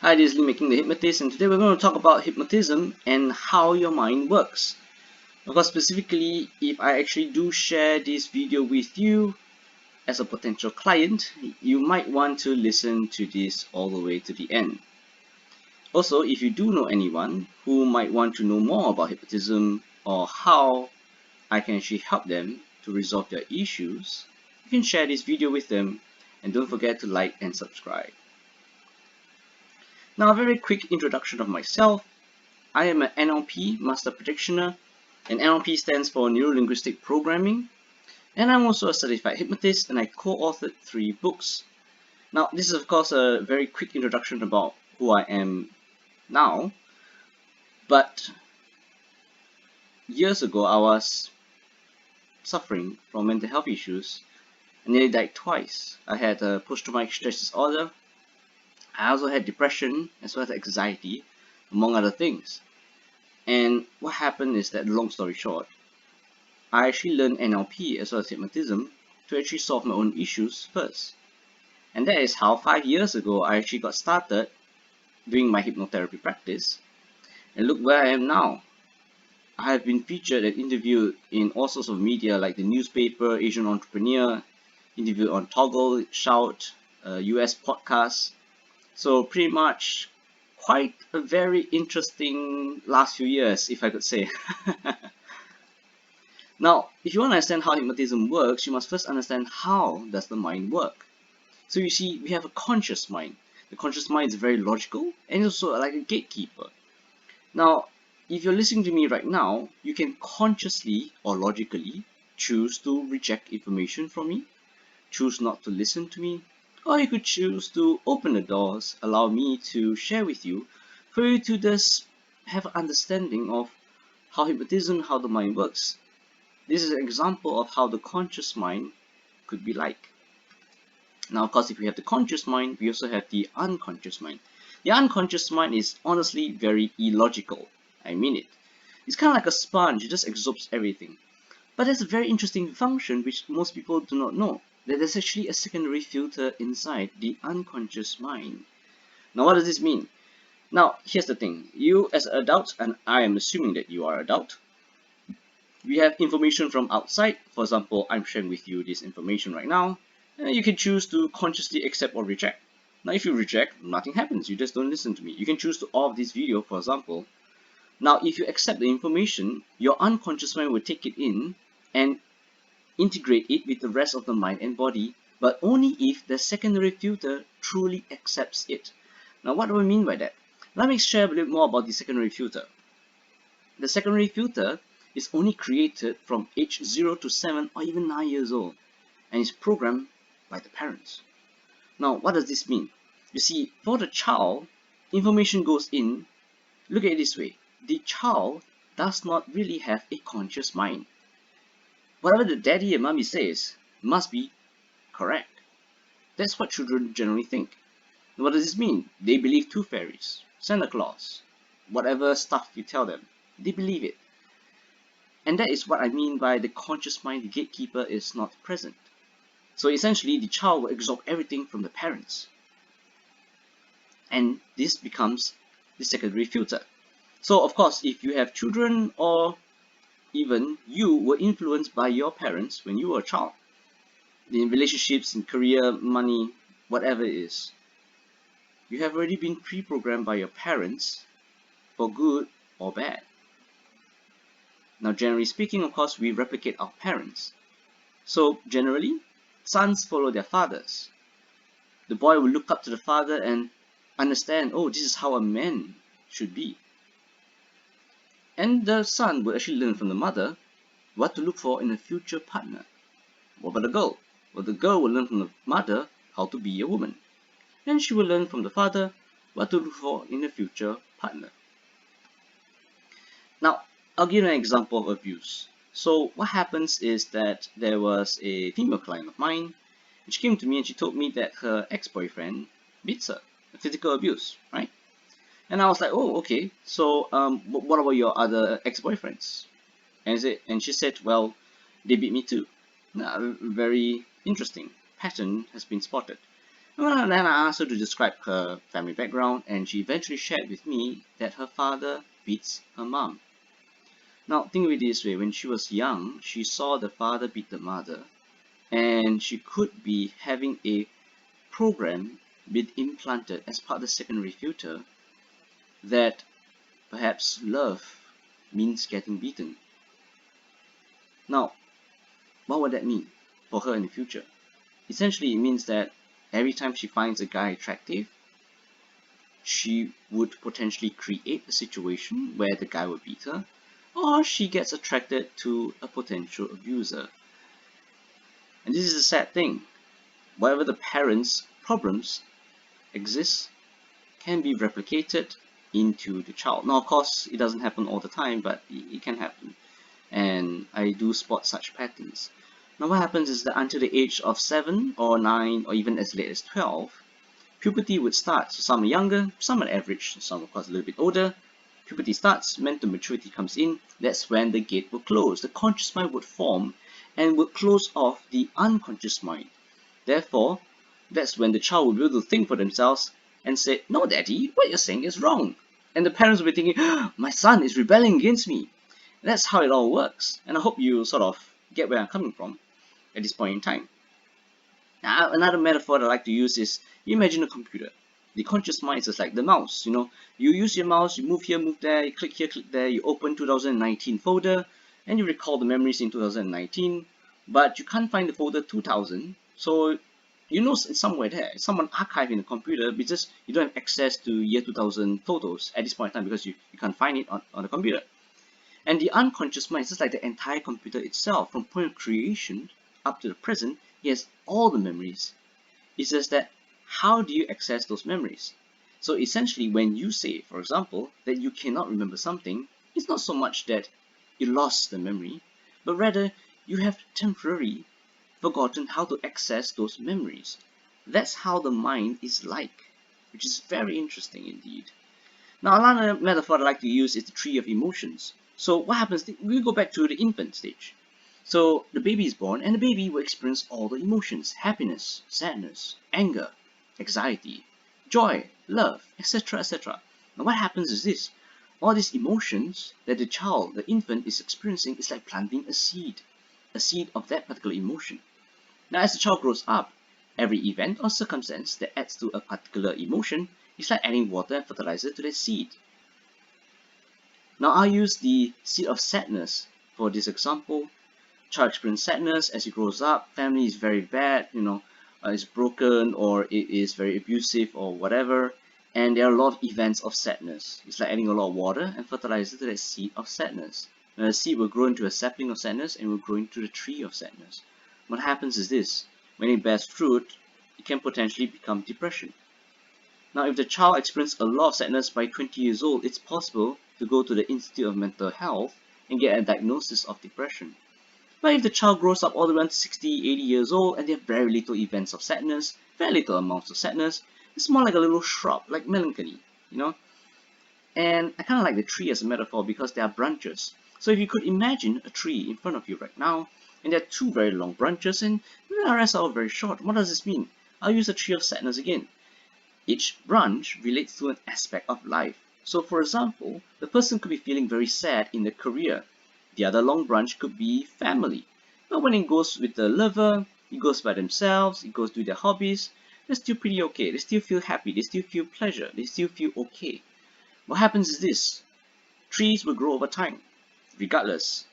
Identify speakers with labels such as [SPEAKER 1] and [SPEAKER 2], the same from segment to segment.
[SPEAKER 1] Hi, this is Lee making the Hypnotist, and today we're going to talk about hypnotism and how your mind works. Of course, specifically, if I actually do share this video with you as a potential client, you might want to listen to this all the way to the end. Also, if you do know anyone who might want to know more about hypnotism or how I can actually help them to resolve their issues, you can share this video with them, and don't forget to like and subscribe. Now, a very quick introduction of myself. I am an NLP Master Practitioner, and NLP stands for Neuro-Linguistic Programming, and I'm also a certified hypnotist, and I co-authored 3 books. Now, this is of course a very quick introduction about who I am now, but years ago I was suffering from mental health issues. I nearly died twice. I had a post-traumatic stress disorder. I also had depression as well as anxiety, among other things. And what happened is that, long story short, I actually learned NLP as well as hypnotism to actually solve my own issues first. And that is how 5 years ago I actually got started doing my hypnotherapy practice. And look where I am now. I have been featured and interviewed in all sorts of media like the newspaper, Asian Entrepreneur, interviewed on Toggle, Shout, US podcasts. So pretty much quite a very interesting last few years, if I could say. Now, if you want to understand how hypnotism works, you must first understand how does the mind work. So you see, we have a conscious mind. The conscious mind is very logical and it's also like a gatekeeper. Now, if you're listening to me right now, you can consciously or logically choose to reject information from me, choose not to listen to me, or you could choose to open the doors, allow me to share with you, for you to just have an understanding of how hypnotism, how the mind works. This is an example of how the conscious mind could be like. Now, of course, if we have the conscious mind, we also have the unconscious mind. The unconscious mind is honestly very illogical. I mean it. It's kind of like a sponge, it just absorbs everything. But there's a very interesting function which most people do not know, that there's actually a secondary filter inside the unconscious mind. Now, what does this mean? Now, here's the thing. You as an adult, and I am assuming that you are an adult, we have information from outside. For example, I'm sharing with you this information right now, and you can choose to consciously accept or reject. Now, if you reject, nothing happens. You just don't listen to me. You can choose to off this video, for example. Now, if you accept the information, your unconscious mind will take it in and integrate it with the rest of the mind and body, but only if the secondary filter truly accepts it. Now, what do I mean by that? Let me share a little more about the secondary filter. The secondary filter is only created from age 0 to 7 or even 9 years old, and is programmed by the parents. Now, what does this mean? You see, for the child, information goes in. Look at it this way. The child does not really have a conscious mind. Whatever the daddy and mommy says must be correct. That's what children generally think. What does this mean? They believe tooth fairies, Santa Claus, whatever stuff you tell them. They believe it. And that is what I mean by the conscious mind, the gatekeeper, is not present. So essentially, the child will absorb everything from the parents. And this becomes the secondary filter. So of course, if you have children, or even you were influenced by your parents when you were a child, in relationships, in career, money, whatever it is, you have already been pre-programmed by your parents for good or bad. Now, generally speaking, of course, we replicate our parents. So generally, sons follow their fathers. The boy will look up to the father and understand, oh, this is how a man should be. And the son will actually learn from the mother what to look for in a future partner. What about the girl? Well, the girl will learn from the mother how to be a woman. And she will learn from the father what to look for in a future partner. Now, I'll give you an example of abuse. So what happens is that there was a female client of mine, and she came to me and she told me that her ex-boyfriend beats her, physical abuse, right? And I was like, oh, okay, so what about your other ex-boyfriends? And she said, well, they beat me too. Now, very interesting pattern has been spotted. Well, then I asked her to describe her family background, and she eventually shared with me that her father beats her mom. Now, think of it this way, when she was young, she saw the father beat the mother, and she could be having a program been implanted as part of the secondary filter that perhaps love means getting beaten. Now, what would that mean for her in the future? Essentially, it means that every time she finds a guy attractive, she would potentially create a situation where the guy will beat her, or she gets attracted to a potential abuser. And this is the sad thing. Whatever the parents' problems exist can be replicated into the child. Now, of course, it doesn't happen all the time, but it can happen. And I do spot such patterns. Now, what happens is that until the age of 7 or 9 or even as late as 12, puberty would start. So some are younger, some are average, some of course a little bit older. Puberty starts, mental maturity comes in. That's when the gate will close. The conscious mind would form and would close off the unconscious mind. Therefore, that's when the child will be able to think for themselves and say, "No, daddy, what you're saying is wrong." And the parents will be thinking, "My son is rebelling against me." And that's how it all works. And I hope you sort of get where I'm coming from at this point in time. Now, another metaphor that I like to use is, you imagine a computer. The conscious mind is just like the mouse, You use your mouse, you move here, move there, you click here, click there, you open 2019 folder, and you recall the memories in 2019, but you can't find the folder 2000, so it's somewhere there. It's someone archived in the computer, but just you don't have access to year 2000 photos at this point in time because you can't find it on the computer. And the unconscious mind is just like the entire computer itself, from point of creation up to the present. It has all the memories. It's just that how do you access those memories? So essentially, when you say, for example, that you cannot remember something, it's not so much that you lost the memory, but rather you have temporarily forgotten how to access those memories. That's how the mind is like, which is very interesting indeed. Now, another metaphor I like to use is the tree of emotions. So what happens, we go back to the infant stage. So the baby is born, and the baby will experience all the emotions: happiness, sadness, anger, anxiety, joy, love, etc., etc. Now what happens is this: all these emotions that the child, the infant, is experiencing is like planting a seed of that particular emotion. Now as the child grows up, every event or circumstance that adds to a particular emotion is like adding water and fertilizer to that seed. Now I'll use the seed of sadness for this example. Child experiences sadness as he grows up. Family is very bad, it's broken, or it is very abusive or whatever. And there are a lot of events of sadness. It's like adding a lot of water and fertilizer to that seed of sadness. Now the seed will grow into a sapling of sadness and will grow into the tree of sadness. What happens is this: when it bears fruit, it can potentially become depression. Now, if the child experiences a lot of sadness by 20 years old, it's possible to go to the Institute of Mental Health and get a diagnosis of depression. But if the child grows up all the way to 60, 80 years old and they have very little events of sadness, very little amounts of sadness, it's more like a little shrub, like melancholy, And I kind of like the tree as a metaphor because there are branches. So if you could imagine a tree in front of you right now, and there are two very long branches and the rest are very short. What does this mean? I'll use the tree of sadness again. Each branch relates to an aspect of life. So for example, the person could be feeling very sad in their career. The other long branch could be family. But when it goes with the lover, it goes by themselves, it goes to their hobbies, they're still pretty okay. They still feel happy, they still feel pleasure, they still feel okay. What happens is this: trees will grow over time, regardless.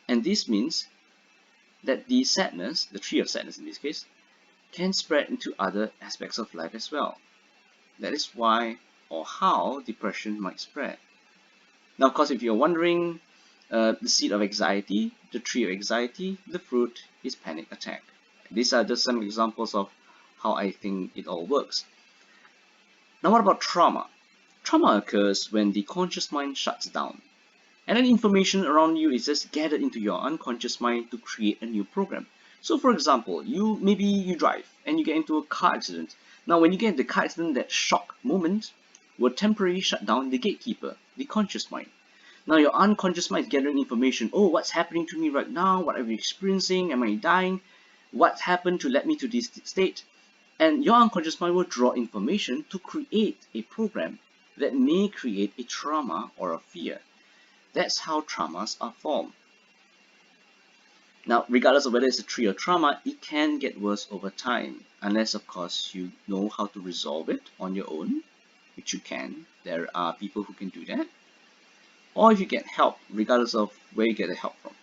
[SPEAKER 1] And this means that the sadness, the tree of sadness in this case, can spread into other aspects of life as well. That is why or how depression might spread. Now, of course, if you're wondering, the seed of anxiety, the tree of anxiety, the fruit is panic attack. These are just some examples of how I think it all works. Now, what about trauma? Trauma occurs when the conscious mind shuts down, and then information around you is just gathered into your unconscious mind to create a new program. So for example, maybe you drive and you get into a car accident. Now when you get into the car accident, that shock moment will temporarily shut down the gatekeeper, the conscious mind. Now your unconscious mind is gathering information. Oh, what's happening to me right now? What are we experiencing? Am I dying? What happened to let me to this state? And your unconscious mind will draw information to create a program that may create a trauma or a fear. That's how traumas are formed. Now, regardless of whether it's a tree or trauma, it can get worse over time, unless of course you know how to resolve it on your own, which you can. There are people who can do that. Or if you get help, regardless of where you get the help from.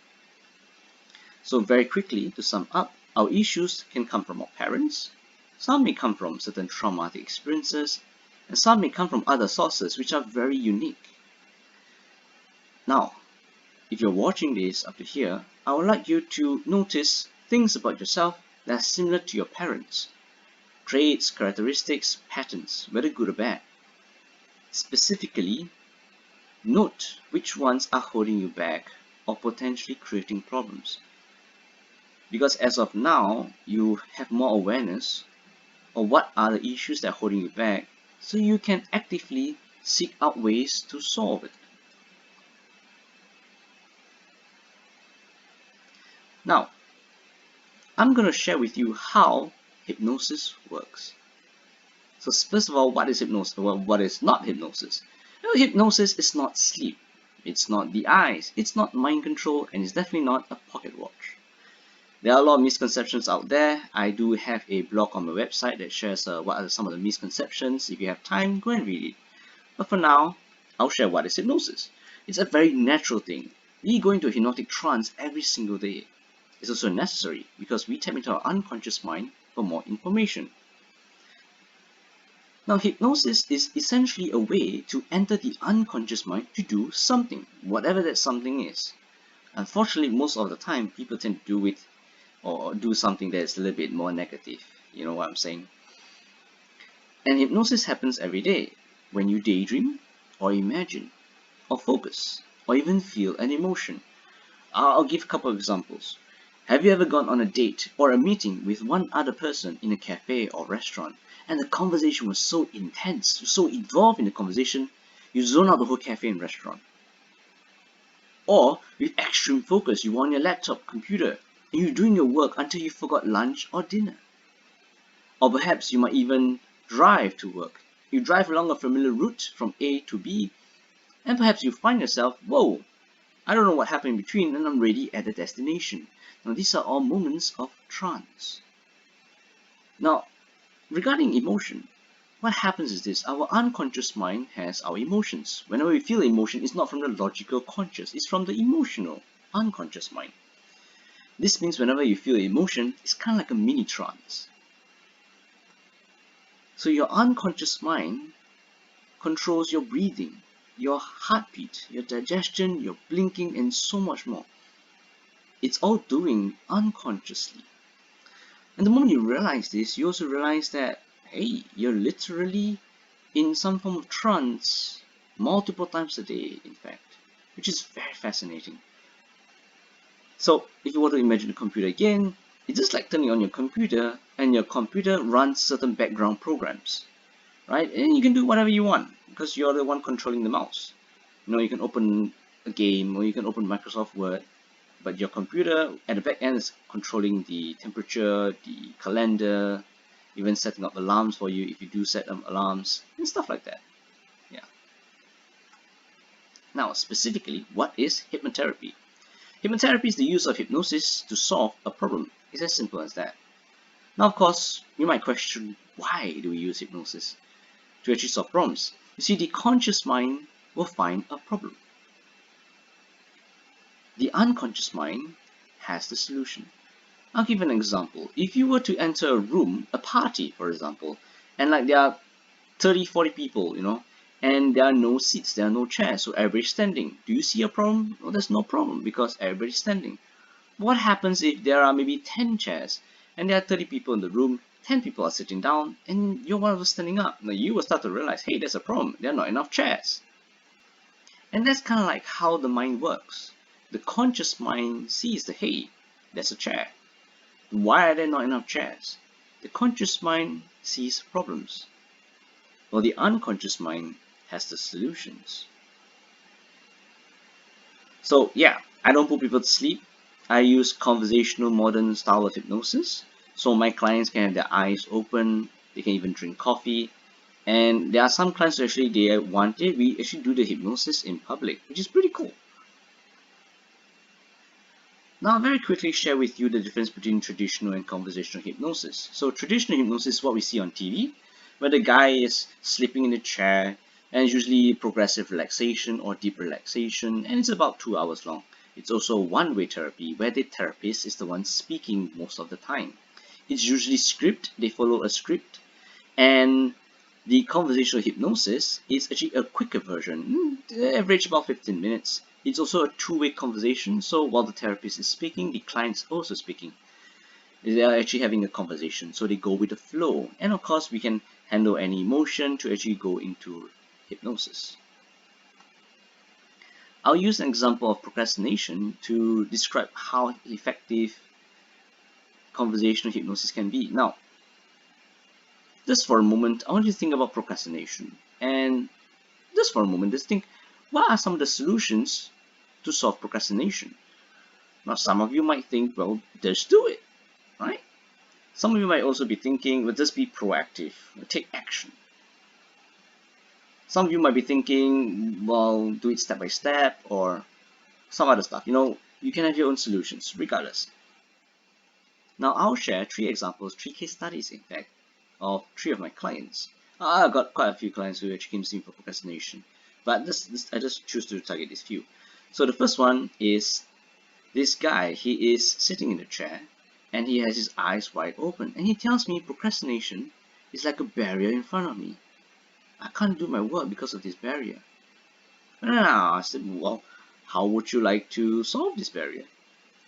[SPEAKER 1] So very quickly, to sum up, our issues can come from our parents, some may come from certain traumatic experiences, and some may come from other sources which are very unique. Now, if you're watching this up to here, I would like you to notice things about yourself that are similar to your parents. Traits, characteristics, patterns, whether good or bad. Specifically, note which ones are holding you back or potentially creating problems. Because as of now, you have more awareness of what are the issues that are holding you back, so you can actively seek out ways to solve it. Now, I'm going to share with you how hypnosis works. So first of all, what is hypnosis? Well, what is not hypnosis? Well, hypnosis is not sleep. It's not the eyes. It's not mind control, and it's definitely not a pocket watch. There are a lot of misconceptions out there. I do have a blog on my website that shares what are some of the misconceptions. If you have time, go and read it. But for now, I'll share what is hypnosis. It's a very natural thing. We go into a hypnotic trance every single day. It's also necessary because we tap into our unconscious mind for more information. Now, hypnosis is essentially a way to enter the unconscious mind to do something, whatever that something is. Unfortunately, most of the time, people tend to do it or do something that's a little bit more negative. You know what I'm saying? And hypnosis happens every day when you daydream, or imagine, or focus, or even feel an emotion. I'll give a couple of examples. Have you ever gone on a date or a meeting with one other person in a cafe or restaurant, and the conversation was so intense, so involved in the conversation, you zone out the whole cafe and restaurant? Or with extreme focus, you were on your laptop, computer, and you're doing your work until you forgot lunch or dinner. Or perhaps you might even drive to work. You drive along a familiar route from A to B, and perhaps you find yourself, whoa, I don't know what happened in between, and I'm already at the destination. Now, these are all moments of trance. Now, regarding emotion, what happens is this: our unconscious mind has our emotions. Whenever we feel emotion, it's not from the logical conscious, it's from the emotional unconscious mind. This means whenever you feel emotion, it's kind of like a mini trance. So your unconscious mind controls your breathing, your heartbeat, your digestion, your blinking, and so much more. It's all doing unconsciously. And the moment you realize this, you also realize that, hey, you're literally in some form of trance multiple times a day, in fact, which is very fascinating. So if you want to imagine a computer again, it's just like turning on your computer, and your computer runs certain background programs, right? And you can do whatever you want because you're the one controlling the mouse. You know, you can open a game or you can open Microsoft Word, but your computer at the back end is controlling the temperature, the calendar, even setting up alarms for you if you do set alarms and stuff like that. Yeah. Now, specifically, what is hypnotherapy? Hypnotherapy is the use of hypnosis to solve a problem. It's as simple as that. Now, of course, you might question, why do we use hypnosis? To actually solve problems. You see, the conscious mind will find a problem. The unconscious mind has the solution. I'll give an example. If you were to enter a room, a party, for example, and like there are 30, 40 people, and there are no seats, there are no chairs, so everybody's standing. Do you see a problem? No, there's no problem because everybody's standing. What happens if there are maybe 10 chairs and there are 30 people in the room, 10 people are sitting down, and you're one of them standing up? Now you will start to realize, hey, there's a problem. There are not enough chairs. And that's kind of like how the mind works. The conscious mind sees the, hey, there's a chair. Why are there not enough chairs? The conscious mind sees problems, while the unconscious mind has the solutions. So yeah, I don't put people to sleep. I use conversational modern style of hypnosis. So my clients can have their eyes open, they can even drink coffee. And there are some clients who actually we actually do the hypnosis in public, which is pretty cool. Now I'll very quickly share with you the difference between traditional and conversational hypnosis. So traditional hypnosis is what we see on TV, where the guy is sleeping in a chair, and it's usually progressive relaxation or deep relaxation, and it's about 2 hours long. It's also one-way therapy, where the therapist is the one speaking most of the time. It's usually they follow a script, and the conversational hypnosis is actually a quicker version, average about 15 minutes. It's also a two-way conversation, so while the therapist is speaking, the client is also speaking. They are actually having a conversation, so they go with the flow. And of course, we can handle any emotion to actually go into hypnosis. I'll use an example of procrastination to describe how effective conversational hypnosis can be. Now, just for a moment, I want you to think about procrastination. And just for a moment, just think, what are some of the solutions to solve procrastination? Now, some of you might think, well, just do it, right? Some of you might also be thinking, well, just be proactive, take action. Some of you might be thinking, well, do it step by step or some other stuff. You can have your own solutions, regardless. Now, I'll share 3 examples, 3 case studies, in fact, of 3 of my clients. I've got quite a few clients who actually came to me for procrastination, but I just choose to target these few. So the first one is this guy. He is sitting in a chair and he has his eyes wide open, and he tells me procrastination is like a barrier in front of me. I can't do my work because of this barrier. And I asked him, well, how would you like to solve this barrier?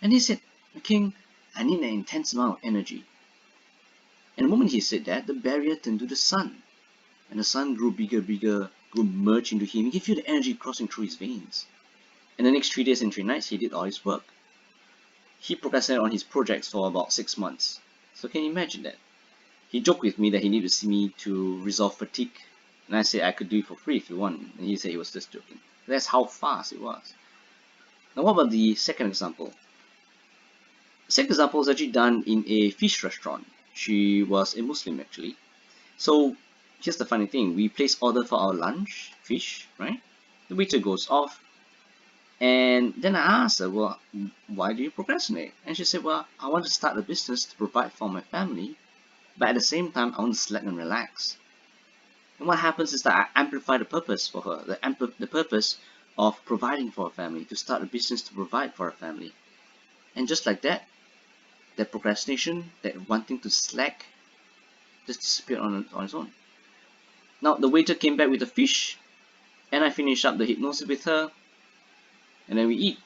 [SPEAKER 1] And he said, King, I need an intense amount of energy. And the moment he said that, the barrier turned to the sun. And the sun grew bigger, grew merged into him. He could feel the energy crossing through his veins. And the next 3 days and 3 nights, he did all his work. He procrastinated on his projects for about 6 months. So can you imagine that? He joked with me that he needed to see me to resolve fatigue. And I said I could do it for free if you want. And he said he was just joking. That's how fast it was. Now what about the second example? The second example was actually done in a fish restaurant. She was a Muslim actually. So here's the funny thing. We place order for our lunch, fish, right? The waiter goes off. And then I asked her, well, why do you procrastinate? And she said, well, I want to start a business to provide for my family, but at the same time, I want to slack and relax. And what happens is that I amplify the purpose for her, the purpose of providing for her family, to start a business to provide for her family. And just like that, that procrastination, that wanting to slack, just disappeared on its own. Now, the waiter came back with the fish, and I finished up the hypnosis with her, and then we eat.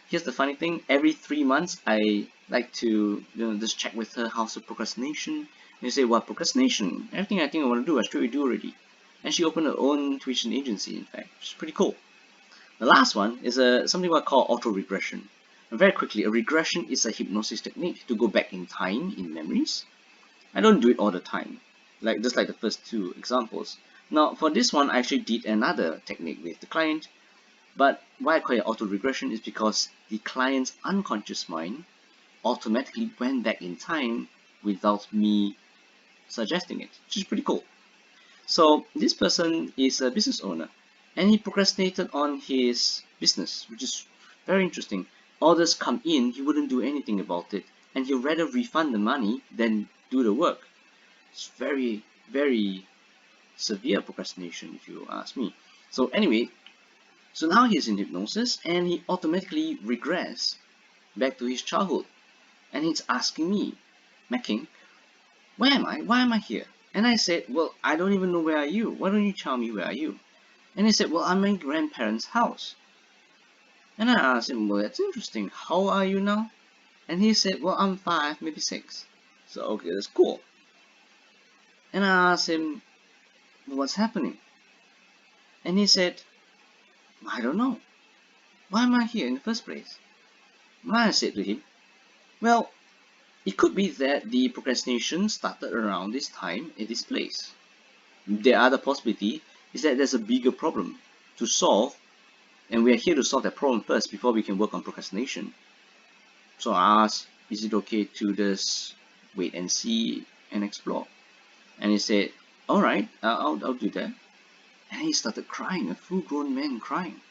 [SPEAKER 1] Here's the funny thing, every 3 months I like to just check with her how's the procrastination. And you say, well, procrastination, everything I think I want to do, I straight do already. And she opened her own tuition agency, in fact, which is pretty cool. The last one is something what I call auto-regression. And very quickly, a regression is a hypnosis technique to go back in time, in memories. I don't do it all the time, just like the first 2 examples. Now, for this one, I actually did another technique with the client. But why I call it auto-regression is because the client's unconscious mind automatically went back in time without me suggesting it, which is pretty cool. So this person is a business owner, and he procrastinated on his business, which is very interesting. Orders come in, he wouldn't do anything about it, and he'll rather refund the money than do the work. It's very, very severe procrastination, if you ask me. So anyway, so now he's in hypnosis and he automatically regressed back to his childhood. And he's asking me, Macking, where am I? Why am I here? And I said, well, I don't even know where are you. Why don't you tell me where are you? And he said, well, I'm in my grandparents' house. And I asked him, well, that's interesting. How are you now? And he said, well, I'm 5, maybe 6. So, okay, that's cool. And I asked him, what's happening? And he said, I don't know. Why am I here in the first place? I said to him, well, it could be that the procrastination started around this time at this place. The other possibility is that there's a bigger problem to solve, and we are here to solve that problem first before we can work on procrastination. So I asked, is it okay to just wait and see and explore? And he said, alright, I'll do that. And he started crying, a full-grown man crying.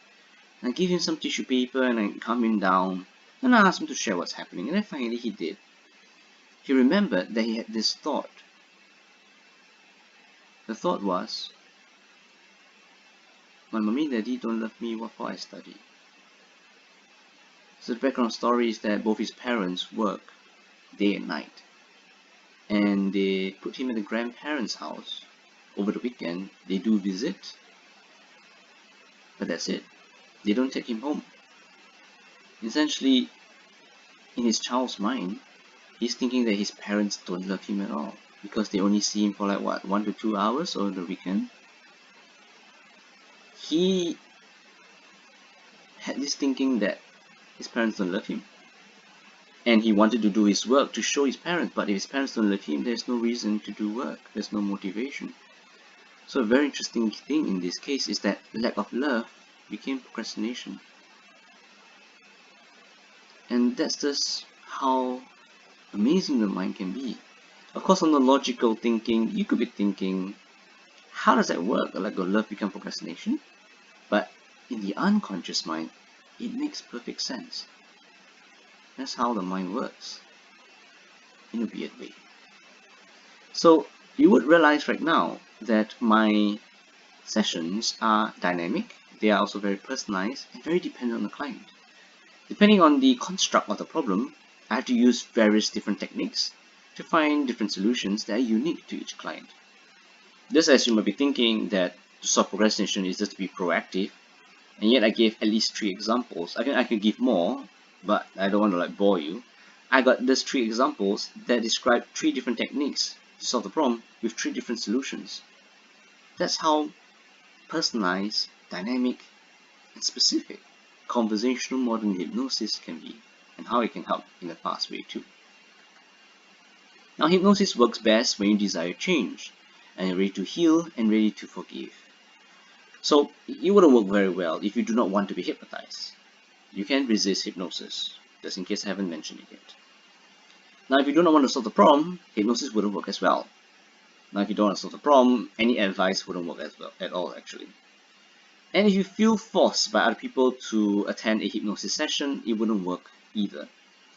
[SPEAKER 1] And I gave him some tissue paper and I calmed him down. And I asked him to share what's happening. And then finally he did. He remembered that he had this thought. The thought was, my mommy and daddy don't love me, what for I study? So the background story is that both his parents work day and night. And they put him in the grandparents' house. Over the weekend, they do visit. But that's it. They don't take him home. Essentially, in his child's mind, he's thinking that his parents don't love him at all. Because they only see him for like what, 1 to 2 hours over the weekend. He had this thinking that his parents don't love him. And he wanted to do his work to show his parents, but if his parents don't love him, there's no reason to do work. There's no motivation. So a very interesting thing in this case is that lack of love became procrastination. And that's just how amazing the mind can be. Of course, on the logical thinking, you could be thinking, how does that work? Lack of love become procrastination? But in the unconscious mind, it makes perfect sense. That's how the mind works, in a weird way. So you would realize right now that my sessions are dynamic, they are also very personalized and very dependent on the client. Depending on the construct of the problem, I have to use various different techniques to find different solutions that are unique to each client. Just as you might be thinking that to solve procrastination is just to be proactive, and yet I gave at least 3 examples. I can give more, but I don't want to bore you. I got these 3 examples that describe 3 different techniques to solve the problem with 3 different solutions. That's how personalized, dynamic, and specific conversational modern hypnosis can be, and how it can help in a fast way too. Now, hypnosis works best when you desire change, and you're ready to heal and ready to forgive. So, it wouldn't work very well if you do not want to be hypnotized. You can resist hypnosis, just in case I haven't mentioned it yet. Now, if you do not want to solve the problem, hypnosis wouldn't work as well. Now, if you don't want to solve the problem, any advice wouldn't work as well at all, actually. And if you feel forced by other people to attend a hypnosis session, it wouldn't work either.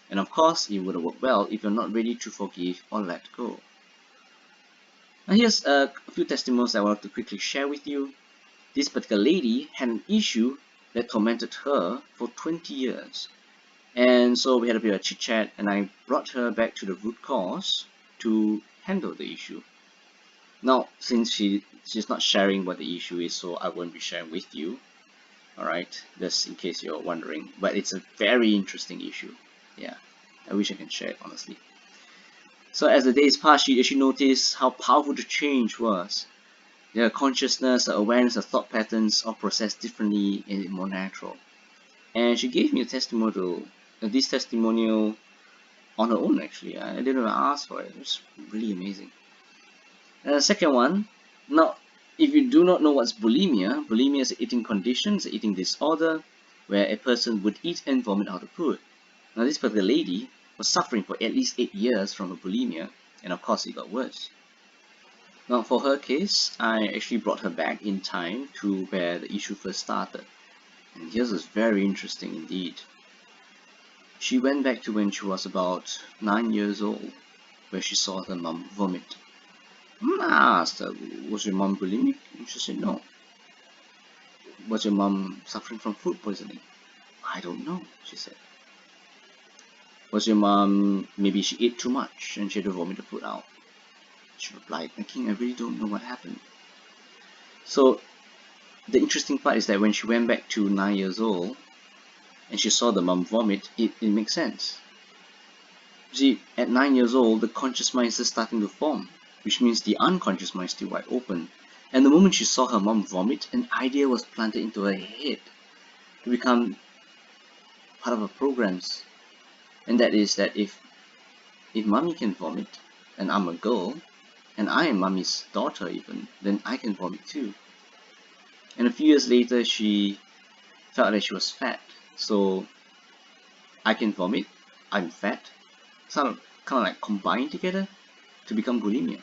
[SPEAKER 1] And of course, it wouldn't work well if you're not ready to forgive or let go. Now, here's a few testimonials I want to quickly share with you. This particular lady had an issue that tormented her for 20 years. And so we had a bit of a chit chat, and I brought her back to the root cause to handle the issue. Now, since she's not sharing what the issue is, so I won't be sharing with you. Alright, just in case you're wondering. But it's a very interesting issue. Yeah, I wish I can share it honestly. So as the days passed, she noticed how powerful the change was. Their consciousness, her awareness, her thought patterns all processed differently and more natural. And she gave me a testimonial, this testimonial on her own actually. I didn't even ask for it. It was really amazing. The second one, now if you do not know what's bulimia, bulimia is an eating condition, it's an eating disorder where a person would eat and vomit out of food. Now this particular lady was suffering for at least 8 years from her bulimia, and of course it got worse. Now for her case, I actually brought her back in time to where the issue first started. And this was very interesting indeed. She went back to when she was about 9 years old, where she saw her mum vomit. I asked her, was your mum bulimic? And she said no. Was your mum suffering from food poisoning? I don't know, she said. Was your mum, maybe she ate too much and she had to vomit the food out? She replied, King, I really don't know what happened. So the interesting part is that when she went back to 9 years old and she saw the mum vomit, it makes sense. You see, at 9 years old, the conscious mind is just starting to form, which means the unconscious mind is still wide open. And the moment she saw her mum vomit, an idea was planted into her head to become part of her programs. And that is that if mommy can vomit, and I'm a girl, and I am mommy's daughter even, then I can vomit too. And a few years later, she felt that she was fat. So I can vomit, I'm fat, kind of like combine together to become bulimia.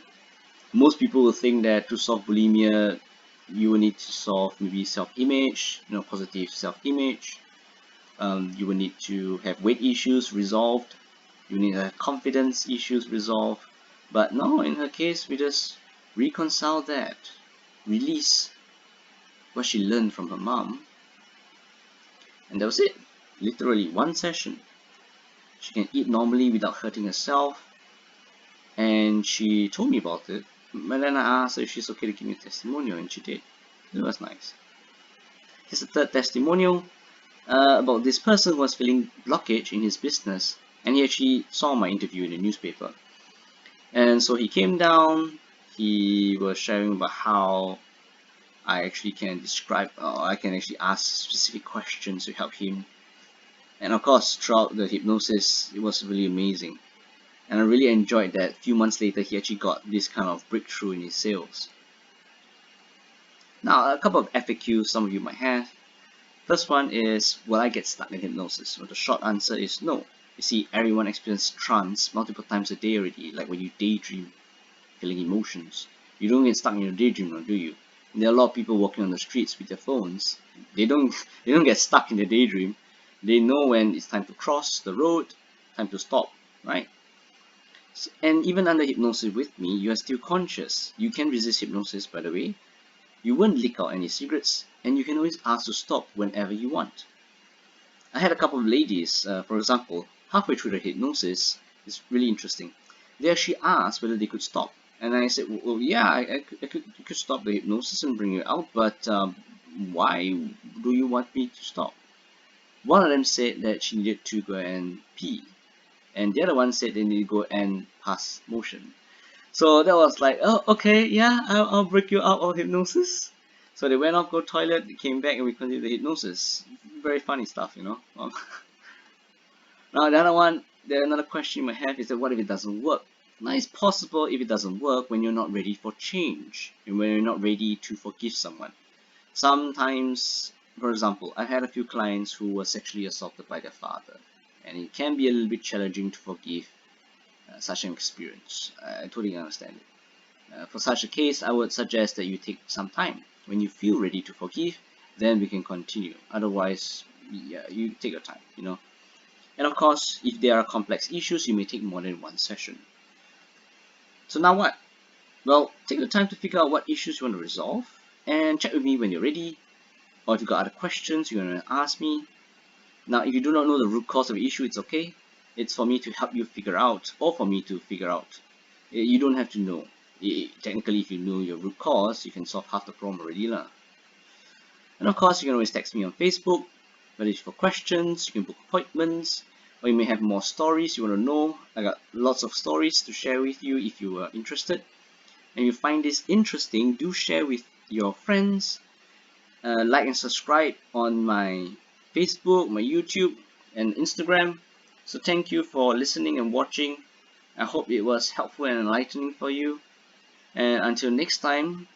[SPEAKER 1] Most people will think that to solve bulimia, you will need to solve maybe self-image, positive self-image. You will need to have weight issues resolved. You need to have confidence issues resolved. But no, in her case, we just reconcile that, release what she learned from her mom, and that was it. Literally one session. She can eat normally without hurting herself, and she told me about it. But then I asked her if she's okay to give me a testimonial, and she did. It was nice. Here's a third testimonial about this person who was feeling blockage in his business, and he actually saw my interview in the newspaper. And so he came down, he was sharing about how I actually can describe, I can actually ask specific questions to help him. And of course, throughout the hypnosis, it was really amazing. And I really enjoyed that. A few months later, he actually got this kind of breakthrough in his sales. Now, a couple of FAQs some of you might have. First one is, will I get stuck in hypnosis? Well, the short answer is no. You see, everyone experiences trance multiple times a day already, like when you daydream, feeling emotions. You don't get stuck in your daydream, do you? There are a lot of people walking on the streets with their phones. They don't get stuck in the daydream. They know when it's time to cross the road, time to stop, right? And even under hypnosis with me, you are still conscious. You can resist hypnosis, by the way. You won't leak out any secrets, and you can always ask to stop whenever you want. I had a couple of ladies, for example, halfway through the hypnosis, it's really interesting. They actually asked whether they could stop. And I said, well, yeah, I could stop the hypnosis and bring you out, but why do you want me to stop? One of them said that she needed to go and pee, and the other one said they need to go and pass motion. So that was like, oh, okay, yeah, I'll break you out of hypnosis. So they went off, go toilet, they came back, and we continued the hypnosis. Very funny stuff, Now another question you might have is that what if it doesn't work? Now it's possible if it doesn't work when you're not ready for change and when you're not ready to forgive someone. Sometimes, for example, I've had a few clients who were sexually assaulted by their father, and it can be a little bit challenging to forgive such an experience. I totally understand it. For such a case, I would suggest that you take some time. When you feel ready to forgive, then we can continue. Otherwise, yeah, you take your time, And of course, if there are complex issues, you may take more than one session. So now what? Well, take the time to figure out what issues you want to resolve, and check with me when you're ready, or if you've got other questions you want to ask me. Now, if you do not know the root cause of the issue, it's okay. It's for me to help you figure out, or for me to figure out. You don't have to know. Technically, if you know your root cause, you can solve half the problem already. And of course, you can always text me on Facebook, whether it's for questions, you can book appointments, or you may have more stories you want to know. I got lots of stories to share with you if you are interested. And if you find this interesting, do share with your friends. Like and subscribe on my Facebook, my YouTube, and Instagram. So thank you for listening and watching. I hope it was helpful and enlightening for you. And until next time,